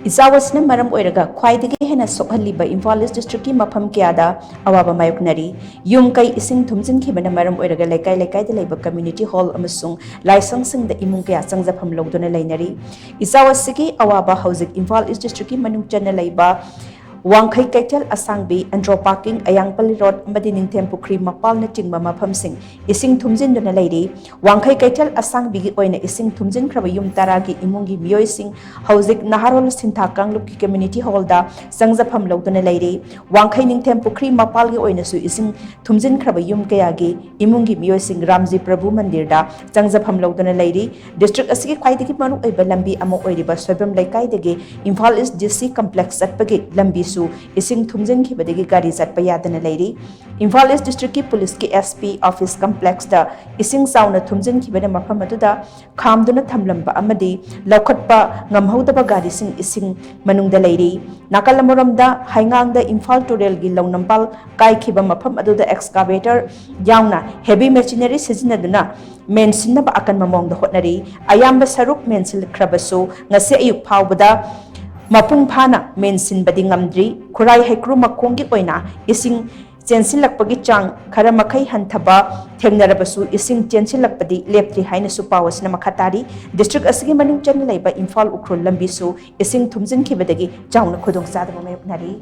इजावसना मरम ओइरगा ख्वाइदगी हेना सोहलिबा Imphal East district की मफम क्यादा अवाबा मायोकनरी yum कई इसिंग थुमजिनखिबना मरम ओइरगा लेकाई लेकाइदा लेबा कम्युनिटी हॉल अमसुंग लाइसंगसिंगदा इमुंग कया चंगजफम लौदुना लैनरी इजावसगी अवाबा हौजिक इम्फाल ईस्ट डिस्ट्रिक्ट की मनुंग चन्ना लैबा वांखै कैथल असंगबी एंड्रो पार्किंग अयांगपल्ली रोड अमदी निंगथेम पुखरी मपालना चिंगबा मफमसिंग इसिंग थुमजिनदुना लैरी वांखै कैथल असंगबीगी ओइना इसिंग थुमजिनख्रबा युम तरागी इमुंगी मियोइसिंग हौजिक नहारोल सिंथा कांगलुप की कम्युनिटी हॉलदा संगजफम लौदुना लैरी वांखै निंगथेम पुखरी मपालगी ओइनासु इसिंग थुमजिनख्रबा युम कयागी इमुंगी मियोइसिंग रामजी प्रभु मंदिरदा संगजफम लौदुना लैरी डिस्ट्रिक्ट असगी ख्वाइदगी मरु ओइबा लंबी अमा ओइरिबा सोइबम लैकाइदगी इम्फाल ईस्ट डीसी कॉम्प्लेक्स चटपगी लंबी इसिंग थुमजिनखिबदगी गाड़ी चटपा यादना लैरी इम्फाल ईस्ट डिस्ट्रिक्ट की पुलिस की एसपी ऑफिस कॉम्प्लेक्स दा इसिंग साउना थुमजिनखिबना मफम अदुदा खामदुना थमलंबा अमदी लौखटपा ngamhodaba गाड़ी सिंग इसिंग मनुंगदा लैरी नाकलमरमदा हाइंगांगदा इम्फाल टूरेल गी लौनंपाल काइखिबा मफम अदुदा एक्सकावेटर यावना हेवी मशीनरी सिजिनदुना मेनसिनबा अकन ममोंगदा होटनरी अयाम्बा सरुक मेनसिलख्रबसु ngase ayuk phawbada मपुंग फाना मेनसिनबदी ngamdri खुराई हैक्रू मखोंगी ओइना इसिंग चेंसिलकपगी चांग खरा मखै हंथबा थेंगनरबसु इसिंग चेंसिलकपदी लेप्त्री हाइनसु पावसना मखतारी डिस्ट्रिक्ट असगी मनुंग चन लैबा इम्फाल उख्रुल लंबीसु इसिंग थुमजिनखिबदगी चाउना खुदोंग चादबा मायोकनारी।